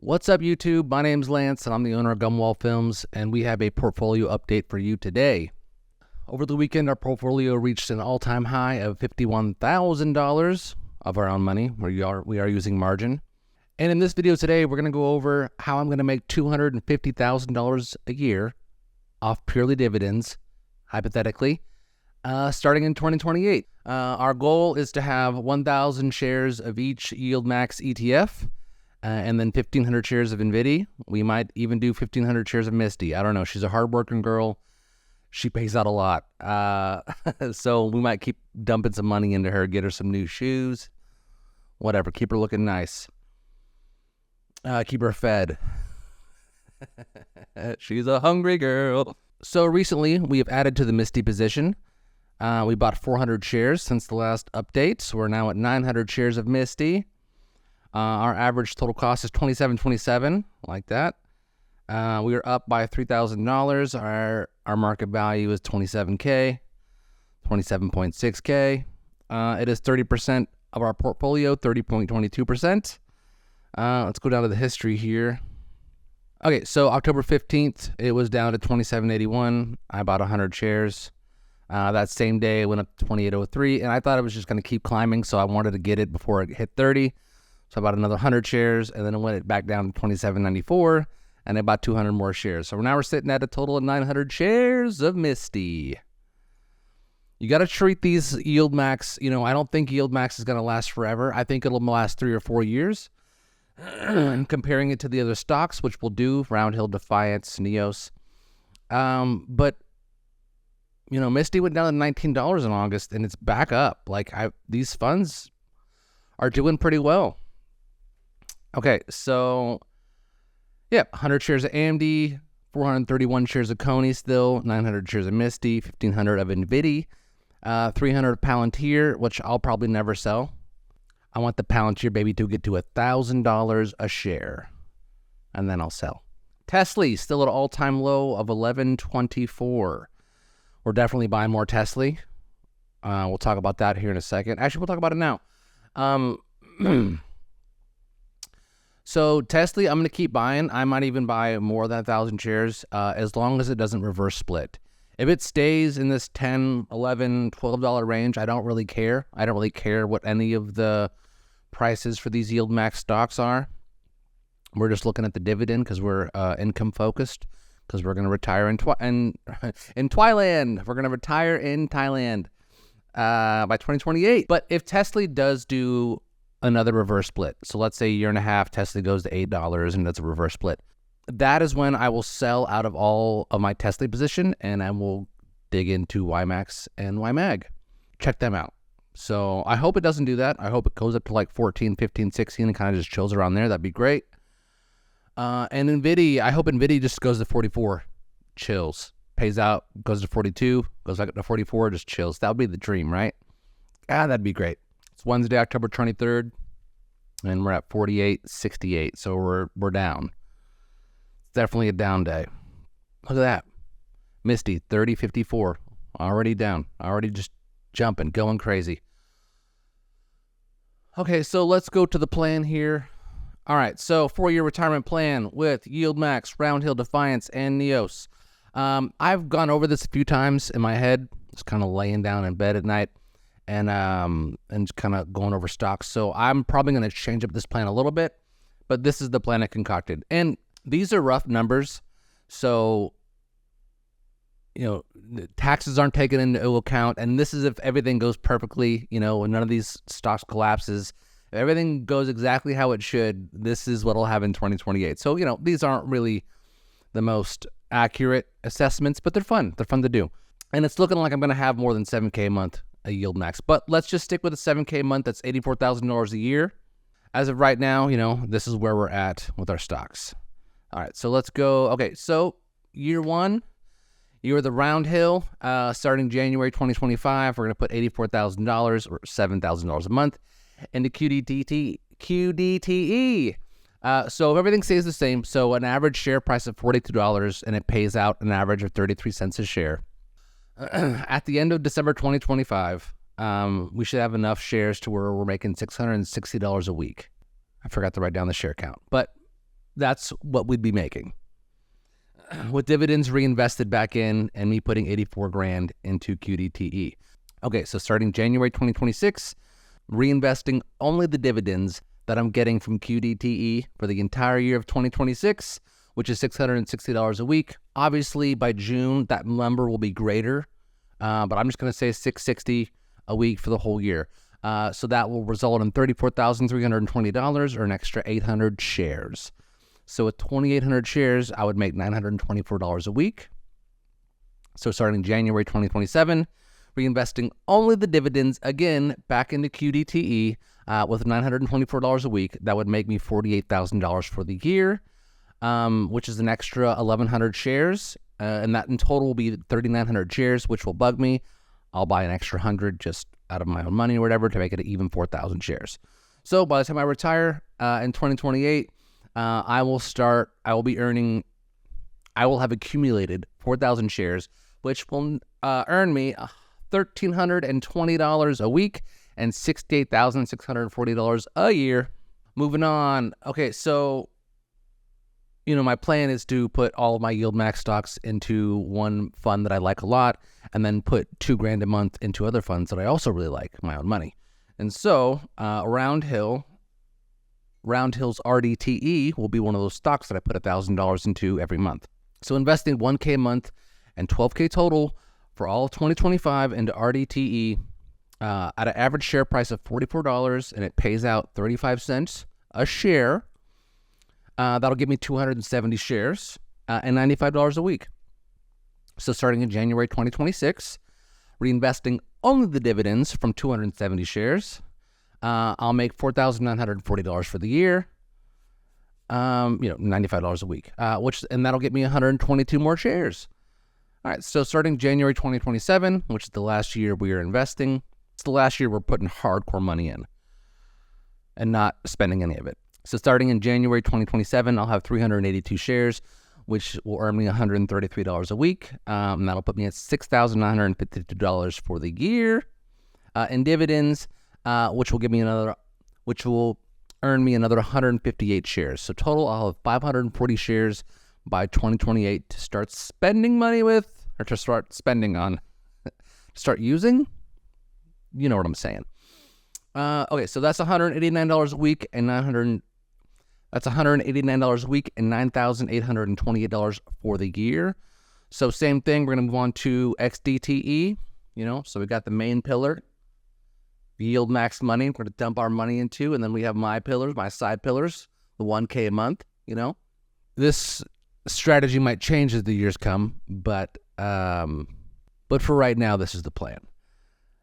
What's up, YouTube? My name's Lance, and I'm the owner of Gumwall Films, and we have a portfolio update for you today. Over the weekend, our portfolio reached an all-time high of $51,000 of our own money. We are using margin. And in this video today, we're going to go over how I'm going to make $250,000 a year off purely dividends, hypothetically, starting in 2028. Our goal is to have 1,000 shares of each YieldMax ETF, and then 1,500 shares of NVIDIA. We might even do 1,500 shares of Misty. I don't know. She's a hardworking girl. She pays out a lot. So we might keep dumping some money into her, get her some new shoes, whatever. Keep her looking nice. Keep her fed. She's a hungry girl. So recently, we have added to the Misty position. We bought 400 shares since the last update. So we're now at 900 shares of Misty. Our average total cost is $27.27, like that. We are up by $3,000. Our market value is $27K, $27.6K. It is 30% of our portfolio, 30.22%. Let's go down to the history here. Okay, so October 15th, it was down to $27.81. I bought 100 shares. That same day, it went up to $28.03, and I thought it was just going to keep climbing, so I wanted to get it before it hit 30. So I bought another 100 shares, and then it went back down to $27.94, and I bought 200 more shares. So now we're sitting at a total of 900 shares of Misty. You got to treat these YieldMax, I don't think YieldMax is going to last forever. I think it'll last 3 or 4 years. And comparing it to the other stocks, which we'll do, Roundhill, Defiance, Neos. But, Misty went down to $19 in August, and it's back up. These funds are doing pretty well. Okay, so, 100 shares of AMD, 431 shares of Coney still, 900 shares of Misty, 1,500 of NVIDIA, 300 of Palantir, which I'll probably never sell. I want the Palantir baby to get to $1,000 a share, and then I'll sell. Tesla, still at an all-time low of $11.24. We're definitely buying more Tesla. We'll talk about that here in a second. Actually, we'll talk about it now. So Tesla, I'm going to keep buying. I might even buy more than 1,000 shares as long as it doesn't reverse split. If it stays in this $10, $11, $12 range, I don't really care. I don't really care what any of the prices for these YieldMax stocks are. We're just looking at the dividend because we're income focused, because we're going to retire in Thailand. We're going to retire in Thailand by 2028. But if Tesla does do another reverse split, so let's say a year and a half, Tesla goes to $8 and that's a reverse split, that is when I will sell out of all of my Tesla position, and I will dig into YMAX and YMAG. Check them out. So I hope it doesn't do that. I hope it goes up to like 14, 15, 16 and kind of just chills around there. That'd be great. And NVIDIA, I hope NVIDIA just goes to 44, chills, pays out, goes to 42, goes back to 44, just chills. That would be the dream, right? That'd be great. It's Wednesday, October 23rd, and we're at 48.68, so we're down. It's definitely a down day. Look at that. Misty, 30.54, already down, already just jumping, going crazy. Okay, so let's go to the plan here. All right, so 4-year retirement plan with YieldMax, Roundhill, Defiance, and Neos. I've gone over this a few times in my head, just kind of laying down in bed at night and kind of going over stocks. So I'm probably going to change up this plan a little bit, but this is the plan I concocted. And these are rough numbers, so, taxes aren't taken into account, and this is if everything goes perfectly, and none of these stocks collapses. If everything goes exactly how it should, this is what I'll have in 2028. So, these aren't really the most accurate assessments, but they're fun. They're fun to do. And it's looking like I'm going to have more than $7K a month a YieldMax. But let's just stick with a $7K a month. That's $84,000 a year. As of right now, this is where we're at with our stocks. All right, so let's go. Okay, so year one, you're the Roundhill. Starting January 2025, we're going to put $84,000 or $7,000 a month into QDTE. So if everything stays the same, so an average share price of $42, and it pays out an average of 33 cents a share. At the end of December 2025, we should have enough shares to where we're making $660 a week. I forgot to write down the share count, but that's what we'd be making with dividends reinvested back in and me putting 84 grand into QDTE. Okay, so starting January 2026, reinvesting only the dividends that I'm getting from QDTE for the entire year of 2026, which is $660 a week. Obviously, by June, that number will be greater, but I'm just going to say $660 a week for the whole year. So that will result in $34,320 or an extra 800 shares. So with 2,800 shares, I would make $924 a week. So starting January 2027, reinvesting only the dividends again back into QDTE with $924 a week. That would make me $48,000 for the year, which is an extra 1,100 shares. And that in total will be 3,900 shares, which will bug me. I'll buy an extra 100 just out of my own money or whatever to make it an even 4,000 shares. So by the time I retire in 2028, I will have accumulated 4,000 shares, which will earn me $1,320 a week and $68,640 a year. Moving on. Okay, so, my plan is to put all of my YieldMax stocks into one fund that I like a lot, and then put $2,000 a month into other funds that I also really like, my own money. And so, Roundhill's RDTE will be one of those stocks that I put $1,000 into every month. So investing $1,000 a month and $12,000 total for all of 2025 into RDTE at an average share price of $44, and it pays out 35 cents a share. That'll give me 270 shares and $95 a week. So starting in January 2026, reinvesting only the dividends from 270 shares, I'll make $4,940 for the year, $95 a week, and that'll get me 122 more shares. All right, so starting January 2027, which is the last year we are investing, it's the last year we're putting hardcore money in and not spending any of it. So starting in January 2027, I'll have 382 shares, which will earn me $133 a week. And that'll put me at $6,952 for the year in dividends, which will earn me another 158 shares. So total, I'll have 540 shares by 2028 to start spending money with, or to start spending on, start using. You know what I'm saying. Okay, so that's $189 a week and $989 a week and $9,828 for the year. So same thing, we're going to move on to XDTE, so we got the main pillar, yield max money, we're going to dump our money into, and then we have my pillars, my side pillars, the $1,000 a month, This strategy might change as the years come, but for right now, this is the plan.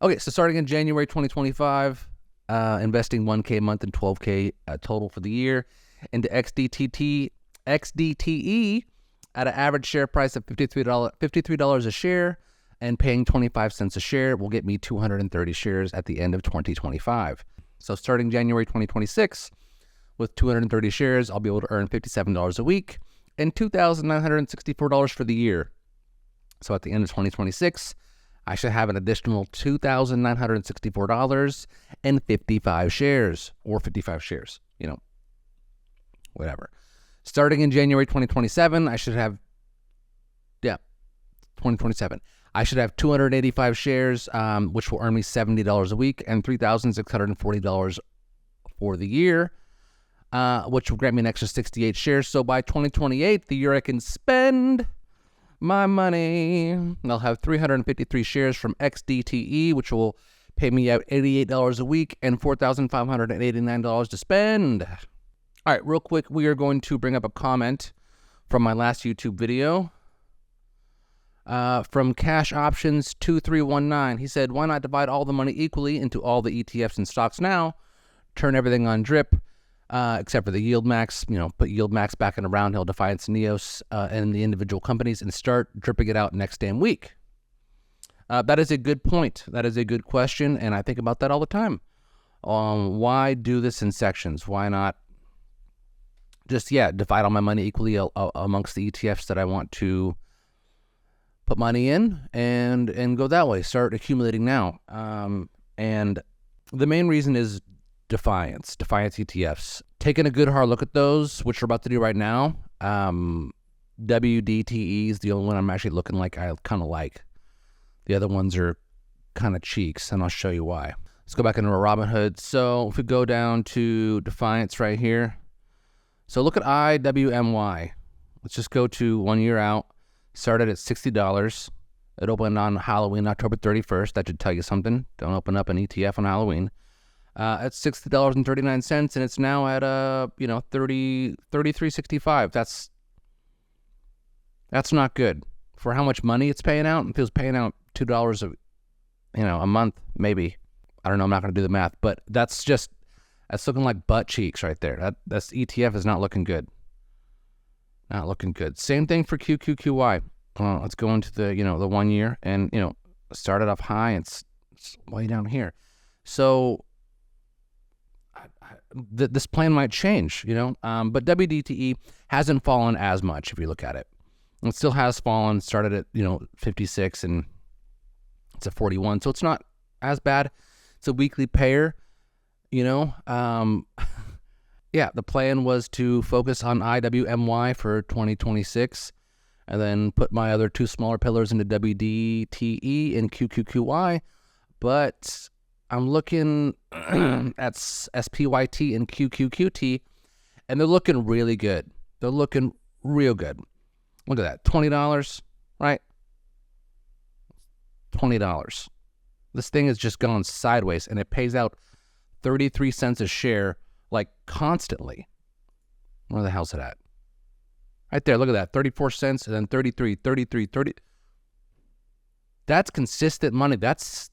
Okay, so starting in January 2025, investing $1,000 a month and $12,000 total for the year into XDTE at an average share price of $53 a share, and paying 25 cents a share will get me 230 shares at the end of 2025. So starting January 2026, with 230 shares, I'll be able to earn $57 a week and $2,964 for the year. So at the end of 2026, I should have an additional $2,964 and 55 shares, or 55 shares, whatever. Starting in January 2027, I should have 285 shares, which will earn me $70 a week and $3,640 for the year, which will grant me an extra 68 shares. So by 2028, the year I can spend my money, I'll have 353 shares from XDTE, which will pay me out $88 a week and $4,589 to spend. All right, real quick, we are going to bring up a comment from my last YouTube video. From Cash Options 2319, he said, "Why not divide all the money equally into all the ETFs and stocks now? Turn everything on drip, except for the yield max. Put yield max back in a Roundhill, Defiance, Neos, and the individual companies, and start dripping it out next damn week." That is a good point. That is a good question, and I think about that all the time. Why do this in sections? Why not just divide all my money equally amongst the ETFs that I want to put money in, and go that way, start accumulating now. And the main reason is Defiance ETFs. Taking a good hard look at those, which we're about to do right now. WDTE is the only one I'm actually looking like I kind of like. The other ones are kind of cheeks, and I'll show you why. Let's go back into our Robinhood. So if we go down to Defiance right here. So look at IWMY. Let's just go to 1 year out. Started at $60. It opened on Halloween, October 31st. That should tell you something. Don't open up an ETF on Halloween. At $60.39, and it's now at $33.65. That's not good for how much money it's paying out. If it was paying out $2 a month, maybe. I don't know. I'm not going to do the math, but that's looking like butt cheeks right there. That's ETF is not looking good. Not looking good. Same thing for QQQY. Let's go into the 1 year, and started off high and it's way down here. So this plan might change, but WDTE hasn't fallen as much if you look at it. It still has fallen. Started at 56 and it's at 41, so it's not as bad. It's a weekly pair, Yeah, the plan was to focus on IWMY for 2026, and then put my other two smaller pillars into WDTE and QQQY, but I'm looking at SPYT and QQQT, and they're looking really good. They're looking real good. Look at that, $20, right? $20. This thing has just gone sideways, and it pays out 33 cents a share, like constantly. Where the hell's it at? Right there, look at that, 34 cents, and then 33, 33, 30. That's consistent money. That's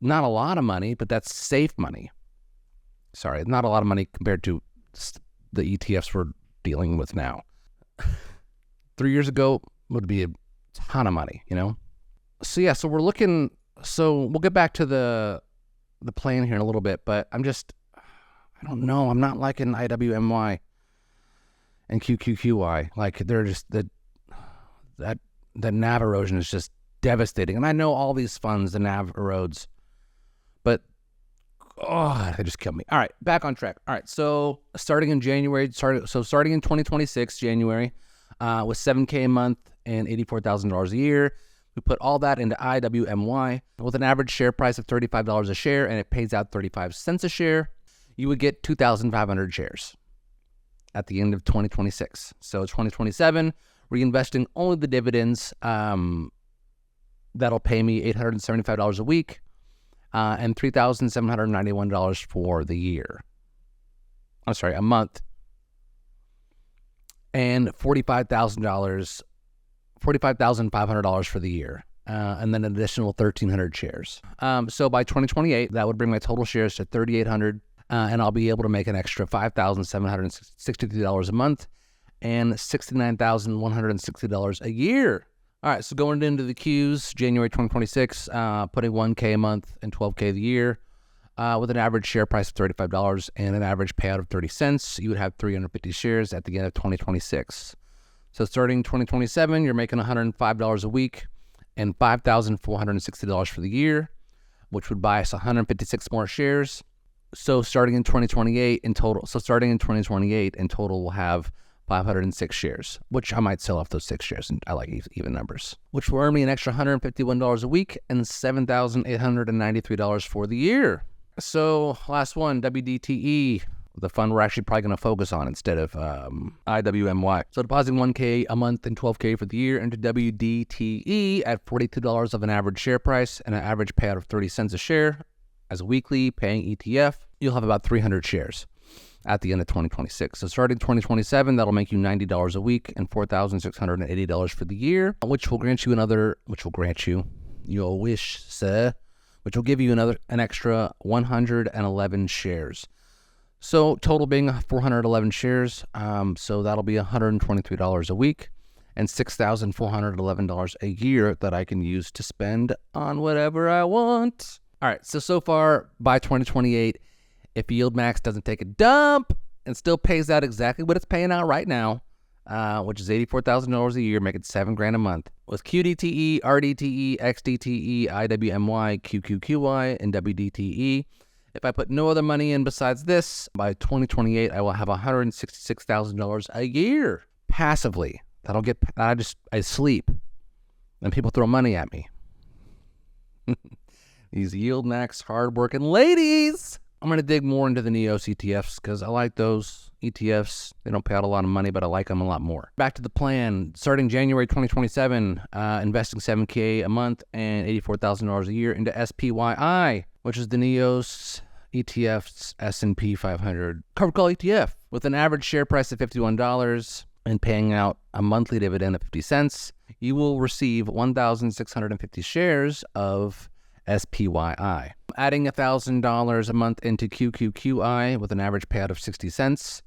not a lot of money, but that's safe money. Sorry, not a lot of money compared to the ETFs we're dealing with now. 3 years ago would be a ton of money, So yeah, so we're looking. So we'll get back to the plan here in a little bit, but I don't know. I'm not liking IWMY and QQQY. Like they're just the NAV erosion is just devastating. And I know all these funds, the NAV erodes, but they just killed me. All right, back on track. All right, so starting in 2026, January, with $7K a month and $84,000 a year, we put all that into IWMY with an average share price of $35 a share, and it pays out 35 cents a share. You would get 2,500 shares at the end of 2026. So 2027, reinvesting only the dividends. That'll pay me $875 a week and $3,791 for the year. I'm sorry, a month. And $45,500 for the year, and then an additional 1,300 shares. So by 2028, that would bring my total shares to 3,800, and I'll be able to make an extra $5,763 a month and $69,160 a year. All right, so going into the Qs, January 2026, putting $1K a month and $12K a year, with an average share price of $35 and an average payout of 30 cents, you would have 350 shares at the end of 2026. So starting 2027, you're making $105 a week and $5,460 for the year, which would buy us 156 more shares. So starting in 2028 in total, we'll have 506 shares, which I might sell off those 6 shares, and I like even numbers, which will earn me an extra $151 a week and $7,893 for the year. So last one, WDTE, the fund we're actually probably going to focus on instead of IWMY. So depositing $1K a month and $12K for the year into WDTE at $42 of an average share price and an average payout of 30 cents a share as a weekly paying ETF, you'll have about 300 shares at the end of 2026. So starting 2027, that'll make you $90 a week and $4,680 for the year, which will give you an extra 111 shares. So total being 411 shares, so that'll be $123 a week and $6,411 a year that I can use to spend on whatever I want. All right, so far by 2028, if YieldMax doesn't take a dump and still pays out exactly what it's paying out right now, which is $84,000 a year, making $7,000 a month, with QDTE, RDTE, XDTE, IWMY, QQQY, and WDTE, If I put no other money in besides this, by 2028, I will have $166,000 a year passively. I sleep and people throw money at me. These yield max hard-working ladies. I'm going to dig more into the NEOS ETFs because I like those ETFs. They don't pay out a lot of money, but I like them a lot more. Back to the plan. Starting January 2027, investing $7K a month and $84,000 a year into SPYI, which is the NEOS ETF's S&P 500 covered call ETF with an average share price of $51 and paying out a monthly dividend of 50 cents. You will receive 1,650 shares of SPYI. Adding $1,000 a month into QQQI with an average payout of 60 cents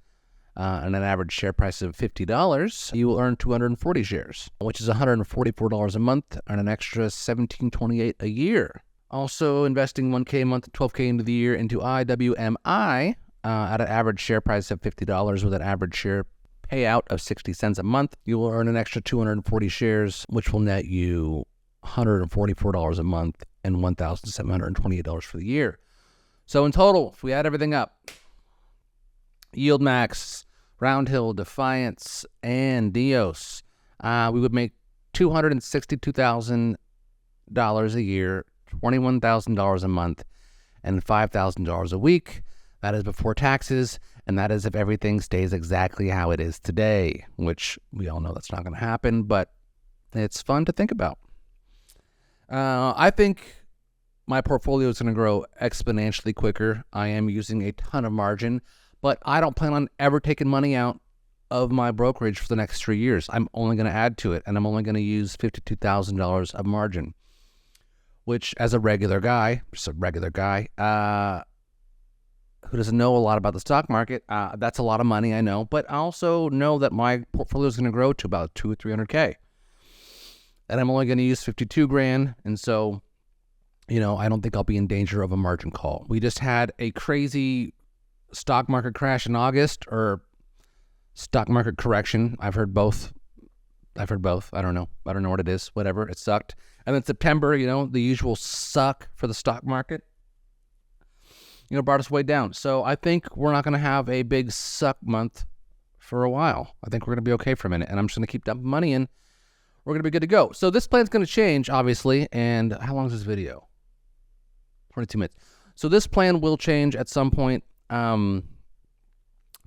and an average share price of $50, you will earn 240 shares, which is $144 a month and an extra $1,728 a year. Also investing $1K a month, $12K into the year into IWMI at an average share price of $50 with an average share payout of 60 cents a month. You will earn an extra 240 shares, which will net you $144 a month and $1,728 for the year. So in total, if we add everything up, Yield Max, Roundhill, Defiance, and NEOS, we would make $262,000 a year, $21,000 a month, and $5,000 a week. That is before taxes, and that is if everything stays exactly how it is today, which we all know that's not going to happen, but it's fun to think about. I think my portfolio is going to grow exponentially quicker. I am using a ton of margin, but I don't plan on ever taking money out of my brokerage for the next 3 years. I'm only going to add to it, and I'm only going to use $52,000 of margin, which as a regular guy, who doesn't know a lot about the stock market, that's a lot of money, I know, but I also know that my portfolio is going to grow to about $200,000 or $300,000. And I'm only going to use 52 grand. And so, I don't think I'll be in danger of a margin call. We just had a crazy stock market crash in August, or stock market correction. I've heard both. I don't know what it is. Whatever. It sucked. And then September, the usual suck for the stock market, brought us way down. So I think we're not going to have a big suck month for a while. I think we're going to be okay for a minute. And I'm just going to keep dumping money in. We're going to be good to go. So this plan's going to change, obviously. And how long is this video? 22 minutes. So this plan will change at some point,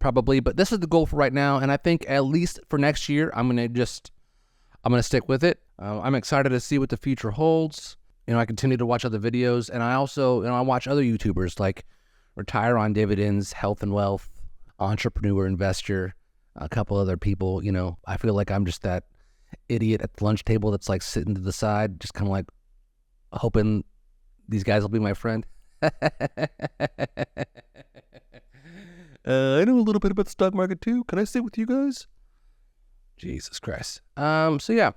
probably. But this is the goal for right now. And I think at least for next year, I'm going to stick with it. I'm excited to see what the future holds. I continue to watch other videos. And I also, I watch other YouTubers like Retire on Dividends, Health and Wealth, Entrepreneur Investor, a couple other people. I feel like I'm just that idiot at the lunch table that's like sitting to the side, just kind of like hoping these guys will be my friend. I know a little bit about the stock market too. Can I sit with you guys? Jesus Christ. So yeah.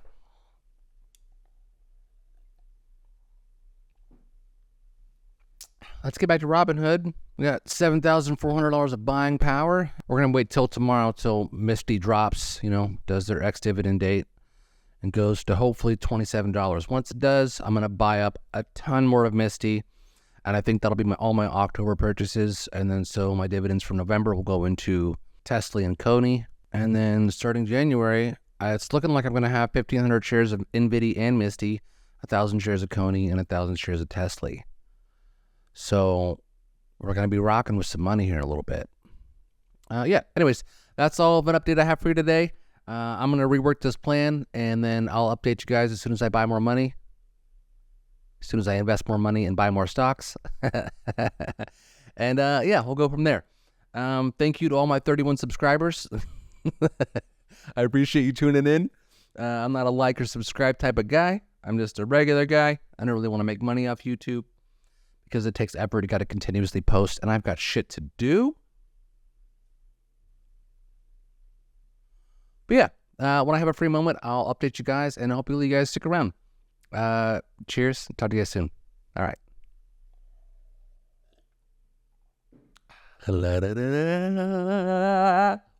Let's get back to Robinhood. We got $7,400 of buying power. We're going to wait till tomorrow till Misty drops, does their ex-dividend date and goes to hopefully $27. Once it does, I'm going to buy up a ton more of Misty, and I think that'll be all my October purchases. And then so my dividends from November will go into Tesla and Coney. And then starting January, it's looking like I'm going to have 1,500 shares of NVIDIA and Misty, 1,000 shares of Coney, and 1,000 shares of Tesla. So we're going to be rocking with some money here in a little bit. Anyways, that's all of an update I have for you today. I'm going to rework this plan, and then I'll update you guys as soon as I buy more money, as soon as I invest more money and buy more stocks. And we'll go from there. Thank you to all my 31 subscribers. I appreciate you tuning in. I'm not a like or subscribe type of guy. I'm just a regular guy. I don't really want to make money off YouTube because it takes effort. You got to continuously post, and I've got shit to do. But when I have a free moment, I'll update you guys, and hopefully you guys stick around. Cheers. Talk to you guys soon. All right.